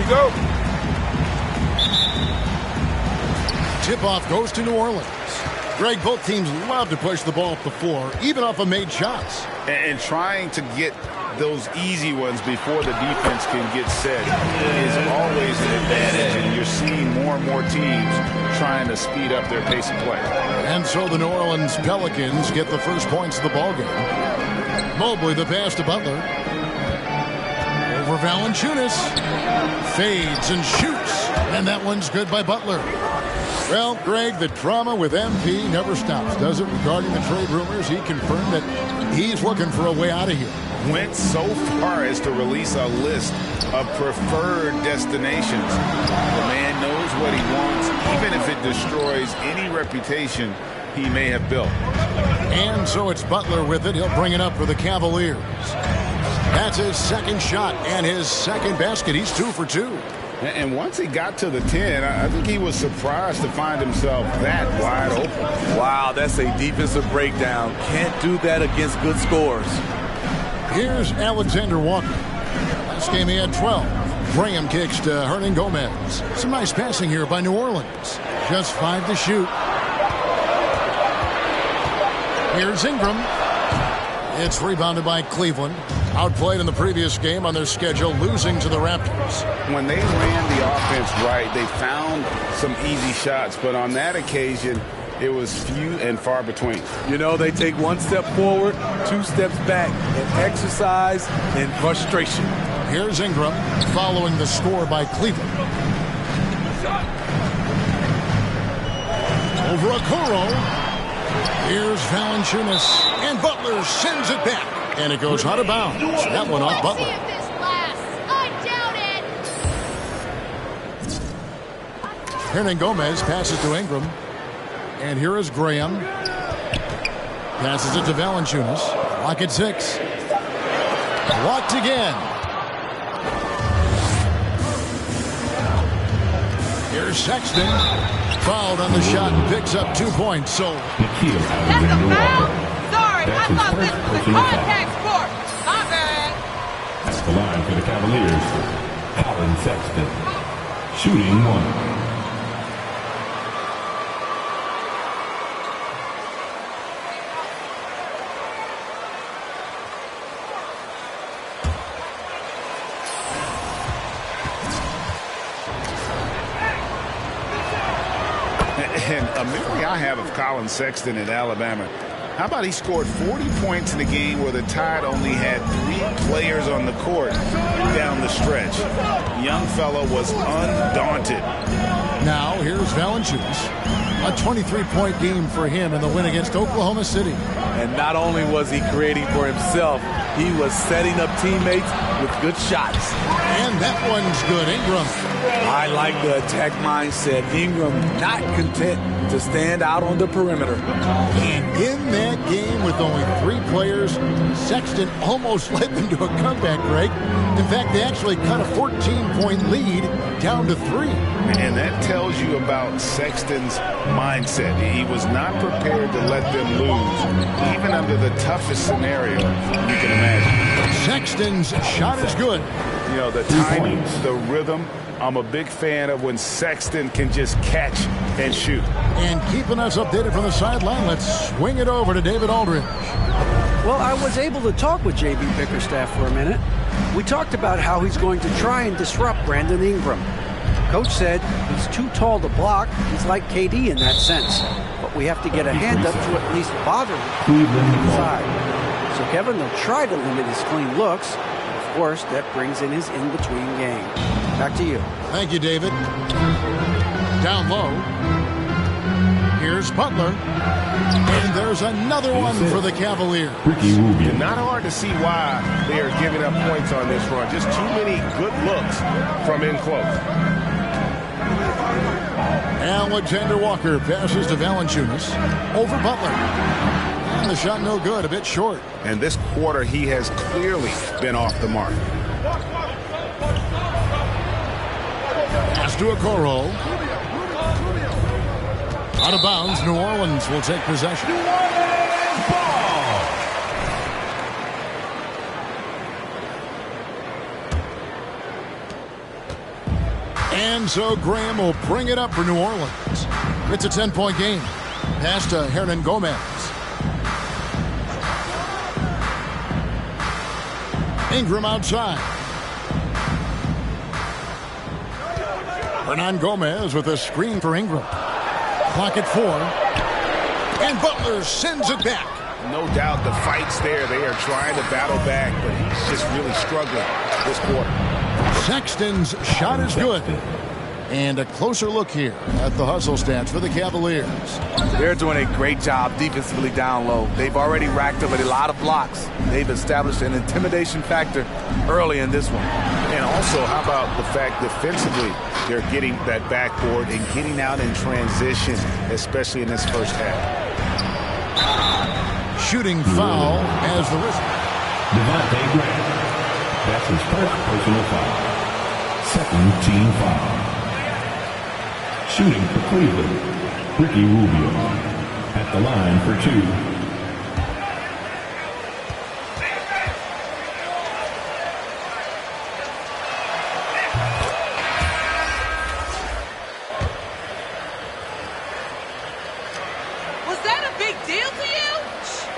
we go. Tip-off goes to New Orleans. Greg, both teams love to push the ball up the floor, even off of made shots. And trying to get those easy ones before the defense can get set is always an advantage, and you're seeing more and more teams trying to speed up their pace of play. And so the New Orleans Pelicans get the first points of the ballgame. Mobley, the pass to Butler. Over Valanciunas. Fades and shoots. And that one's good by Butler. Well, Greg, the drama with MP never stops, does it? Regarding the trade rumors, he confirmed that he's looking for a way out of here. Went so far as to release a list of preferred destinations. The man knows what he wants, even if it destroys any reputation he may have built. And so it's Butler with it. He'll bring it up for the Cavaliers. That's his second shot and his second basket. He's 2 for 2. And once he got to the 10, I think he was surprised to find himself that wide open. Wow, that's a defensive breakdown. Can't do that against good scores. Here's Alexander Walker. Last game he had 12. Graham kicks to Hernan Gomez. Some nice passing here by New Orleans. Just 5 to shoot. Here's Ingram. It's rebounded by Cleveland. Outplayed in the previous game on their schedule, losing to the Raptors. When they ran the offense right, they found some easy shots, but on that occasion, it was few and far between. You know, they take 1 step forward, 2 steps back, in exercise and frustration. Here's Ingram, following the score by Cleveland. Over Okoro. Here's Valanciunas, and Butler sends it back. And it goes out of bounds. That one off Butler. Hernan Gomez passes to Ingram. And here is Graham. Passes it to Valanciunas. Clock at 6. Blocked again. Here's Sexton. Fouled on the shot and picks up 2 points. So that's a foul? Sorry, I thought this was a contact sport. My bad. That's the line for the Cavaliers. Colin Sexton. Shooting 1. And a memory I have of Colin Sexton in Alabama. How about he scored 40 points in a game where the Tide only had 3 players on the court down the stretch. Young fella was undaunted. Now here's Valanciunas. A 23-point game for him in the win against Oklahoma City. And not only was he creating for himself, he was setting up teammates with good shots. And that one's good. Ingram. I like the attack mindset. Ingram not content to stand out on the perimeter. And in that game with only 3 players, Sexton almost led them to a comeback, Greg. In fact, they actually cut a 14-point lead down to 3. And that tells you about Sexton's mindset. He was not prepared to let them lose, even under the toughest scenario you can imagine. Sexton's shot is good. You know, the timing, the rhythm. I'm a big fan of when Sexton can just catch and shoot. And keeping us updated from the sideline, let's swing it over to David Aldridge. Well, I was able to talk with J.B. Bickerstaff for a minute. We talked about how he's going to try and disrupt Brandon Ingram. Coach said he's too tall to block. He's like KD in that sense. But we have to get a hand up to at least bother him inside. So Kevin will try to limit his clean looks. Of course, that brings in his in-between game. Back to you. Thank you, David. Down low. Here's Butler. And there's another one for the Cavaliers. Not hard to see why they are giving up points on this run. Just too many good looks from in close. Alexander Walker passes to Valanciunas. Over Butler. And the shot no good, a bit short. And this quarter, he has clearly been off the mark. Pass to Okoro. Out of bounds, New Orleans will take possession. New Orleans ball. And so Graham will bring it up for New Orleans. It's a 10-point game. Pass to Hernan Gomez. Ingram outside. Hernan Gomez with a screen for Ingram. Clock at 4. And Butler sends it back. No doubt the fight's there. They are trying to battle back, but he's just really struggling this quarter. Sexton's shot is good. And a closer look here at the hustle stats for the Cavaliers. They're doing a great job defensively down low. They've already racked up a lot of blocks. They've established an intimidation factor early in this one. And also, how about the fact defensively, they're getting that backboard and getting out in transition, especially in this first half. Shooting foul as the whistle. Devontae Graham. That's his first personal foul. Second team foul. Shooting for Cleveland, Ricky Rubio at the line for 2. Was that a big deal to you?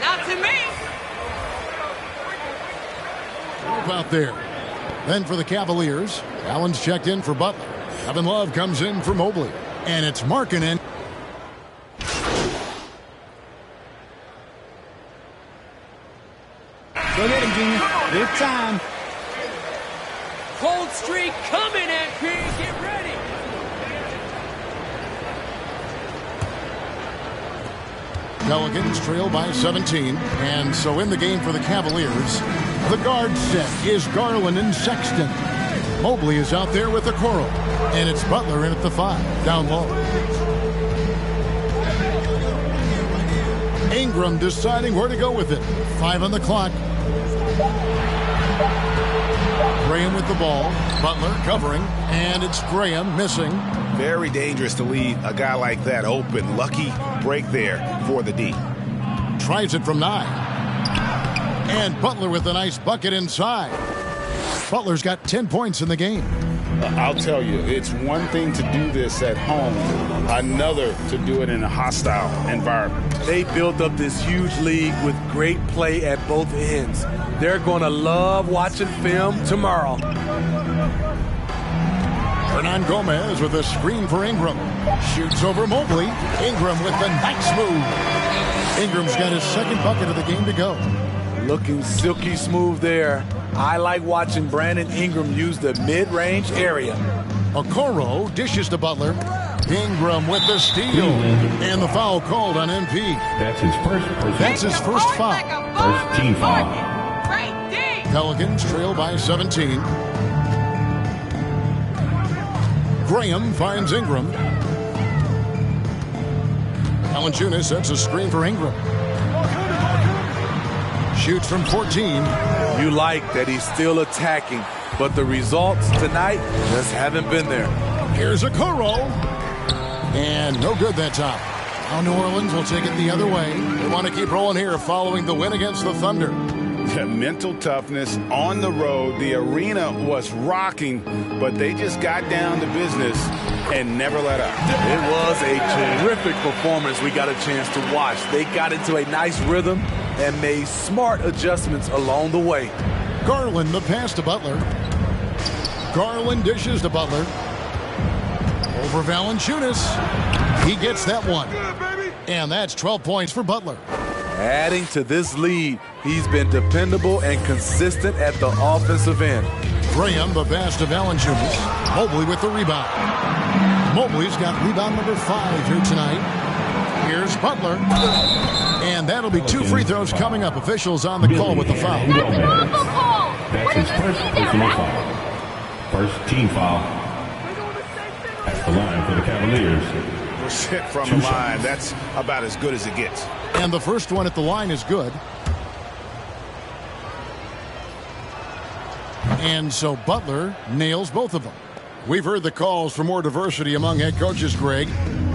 Not to me. Out there. Then for the Cavaliers, Allen's checked in for Butler. Kevin Love comes in for Mobley. And it's Markkanen. Go get him, Junior. Good time. Cold streak coming, MP. Get ready. Pelicans trail by 17. And so in the game for the Cavaliers, the guard set is Garland and Sexton. Mobley is out there with the Coral. And it's Butler in at the 5, down low. Ingram deciding where to go with it. 5 on the clock. Graham with the ball. Butler covering. And it's Graham missing. Very dangerous to leave a guy like that open. Lucky break there for the D. Tries it from 9. And Butler with a nice bucket inside. Butler's got 10 points in the game. I'll tell you, it's one thing to do this at home, another to do it in a hostile environment. They built up this huge league with great play at both ends. They're going to love watching film tomorrow. Hernan Gomez with a screen for Ingram. Shoots over Mobley. Ingram with the nice move. Ingram's got his second bucket of the game to go. Looking silky smooth there. I like watching Brandon Ingram use the mid-range area. Okoro dishes to Butler. Ingram with the steal. And the foul called on MP. That's his first personal. That's his first foul. First team foul. Great D. Pelicans trail by 17. Graham finds Ingram. Valanciunas sets a screen for Ingram. Shoots from 14. You like that he's still attacking, but the results tonight just haven't been there. Here's a Okoro. And no good that time. Now New Orleans will take it the other way. They want to keep rolling here following the win against the Thunder. Mental toughness on the road. The arena was rocking, but they just got down to business and never let up. It was a terrific performance we got a chance to watch. They got into a nice rhythm and made smart adjustments along the way. Garland the pass to Butler. Garland dishes to Butler. Over Valanciunas. He gets that one. And that's 12 points for Butler. Adding to this lead, he's been dependable and consistent at the offensive end. Graham the pass to Valanciunas. Mobley with the rebound. Mobley's got rebound number 5 here tonight. Here's Butler. And that'll be 2 free throws coming up. Officials on the call with the foul. That's an awful call. That's his first personal foul. First team foul. At the line for the Cavaliers. Hit from the line. That's about as good as it gets. And the first one at the line is good. And so Butler nails both of them. We've heard the calls for more diversity among head coaches, Greg.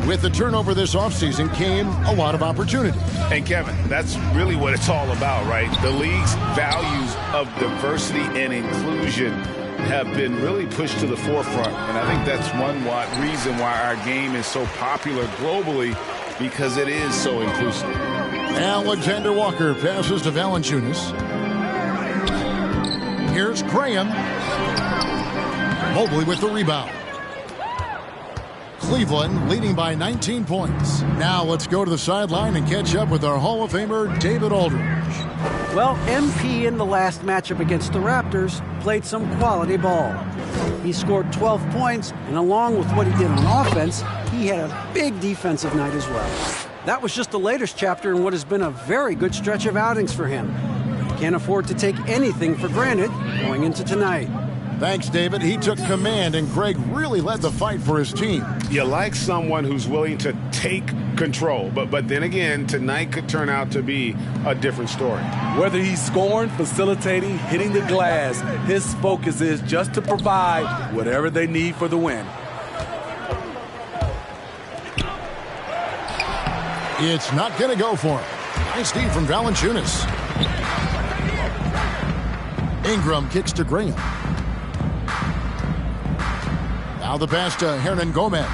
With the turnover this offseason came a lot of opportunity. And Kevin, that's really what it's all about, right? The league's values of diversity and inclusion have been really pushed to the forefront. And I think that's one reason why our game is so popular globally, because it is so inclusive. Alexander Walker passes to Valanciunas. Here's Graham. Mobley with the rebound. Cleveland leading by 19 points. Now let's go to the sideline and catch up with our Hall of Famer, David Aldridge. Well, MP in the last matchup against the Raptors played some quality ball. He scored 12 points, and along with what he did on offense, he had a big defensive night as well. That was just the latest chapter in what has been a very good stretch of outings for him. He can't afford to take anything for granted going into tonight. Thanks, David. He took command, and Greg really led the fight for his team. You like someone who's willing to take control, but then again, tonight could turn out to be a different story. Whether he's scoring, facilitating, hitting the glass, his focus is just to provide whatever they need for the win. It's not going to go for him. Nice D from Valanciunas. Ingram kicks to Graham. Now the pass to Hernan Gomez.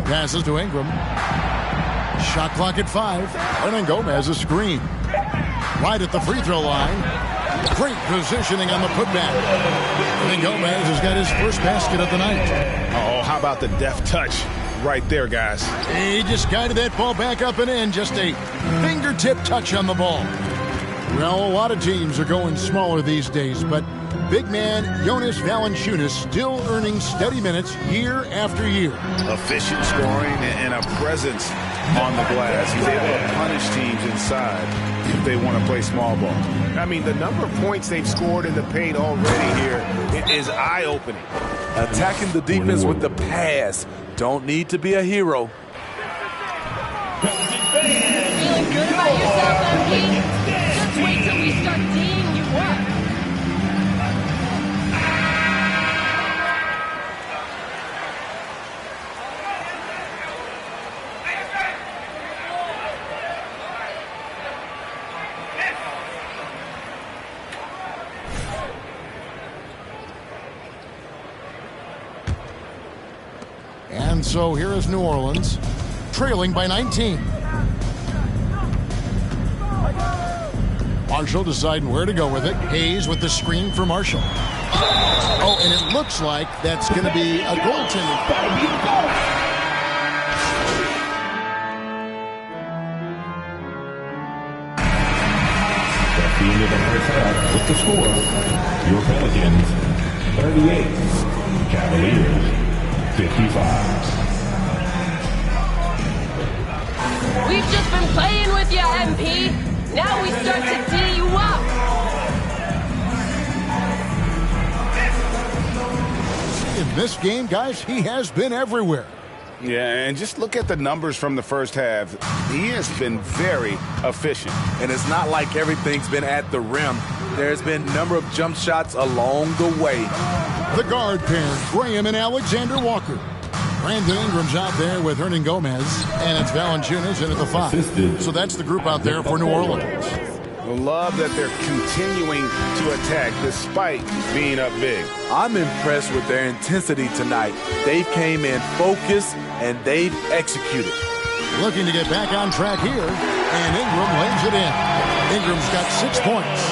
Passes to Ingram. Shot clock at 5. Hernan Gomez a screen. Right at the free throw line. Great positioning on the putback. Hernan Gomez has got his first basket of the night. Oh, how about the deft touch right there, guys? He just guided that ball back up and in. Just a fingertip touch on the ball. Well, a lot of teams are going smaller these days, but big man Jonas Valanciunas still earning steady minutes year after year. Efficient scoring and a presence on the glass. He's able to punish teams inside if they want to play small ball. I mean, the number of points they've scored in the paint already here is eye-opening. Attacking the defense with the pass. Don't need to be a hero. Feeling good about yourself, MP? Just wait till we start teeing you up. And so here is New Orleans, trailing by 19. Marshall deciding where to go with it. Hayes with the screen for Marshall. Oh, and it looks like that's going to be a goaltending. That's the end of the first half with the score. Your Pelicans, 38. Cavaliers, 55. We've just been playing with you, MP. Now we start to tee you up. In this game, guys, he has been everywhere. Yeah, and just look at the numbers from the first half. He has been very efficient. And it's not like everything's been at the rim. There's been a number of jump shots along the way. The guard pair, Graham and Alexander Walker. Brandon Ingram's out there with Hernan Gomez, and it's Valanciunas in at the 5. So that's the group out there for New Orleans. I love that they're continuing to attack despite being up big. I'm impressed with their intensity tonight. They came in focused, and they've executed. Looking to get back on track here, and Ingram lays it in. Ingram's got 6 points.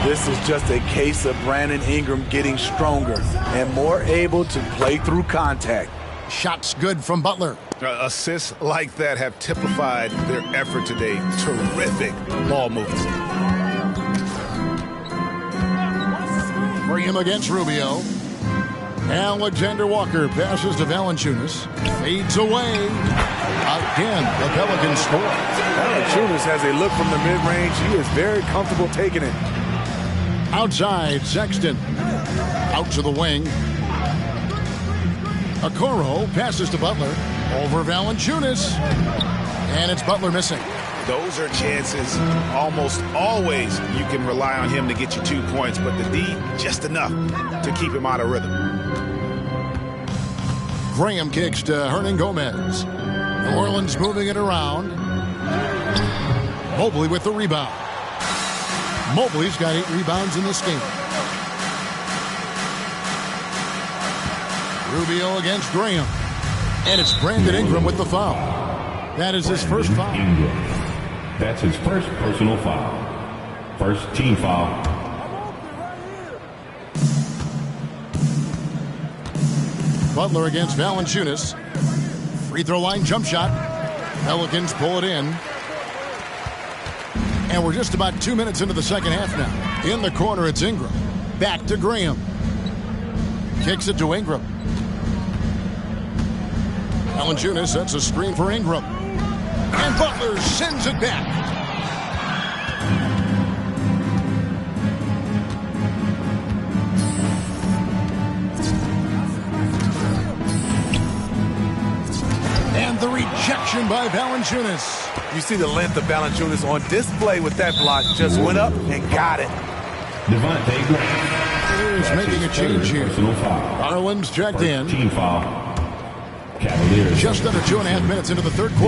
This is just a case of Brandon Ingram getting stronger and more able to play through contact. Shots good from Butler. Assists like that have typified their effort today. Terrific ball movement. Graham against Rubio. Alexander Walker passes to Valanciunas. Fades away. Again, the Pelicans score. Valanciunas has a look from the mid-range. He is very comfortable taking it. Outside, Sexton. Out to the wing. Okoro passes to Butler. Over Valanciunas. And it's Butler missing. Those are chances almost always you can rely on him to get you 2 points, but the D, just enough to keep him out of rhythm. Graham kicks to Hernan Gomez. New Orleans moving it around. Mobley with the rebound. Mobley's got 8 rebounds in this game. Rubio against Graham. And it's Brandon Ingram with the foul. That is his first foul. Ingram. That's his first personal foul. First team foul. Butler against Valanciunas. Free throw line jump shot. Pelicans pull it in. And we're just about 2 minutes into the second half now. In the corner, it's Ingram. Back to Graham. Kicks it to Ingram. Valanciunas sets a screen for Ingram. And Butler sends it back. And the rejection by Valanciunas. You see the length of Valanciunas on display with that block. Just went up and got it. Devontae Graham. Is making a change here. Garland's checked in. Team foul. Cavaliers. Just under 2.5 minutes into the third quarter.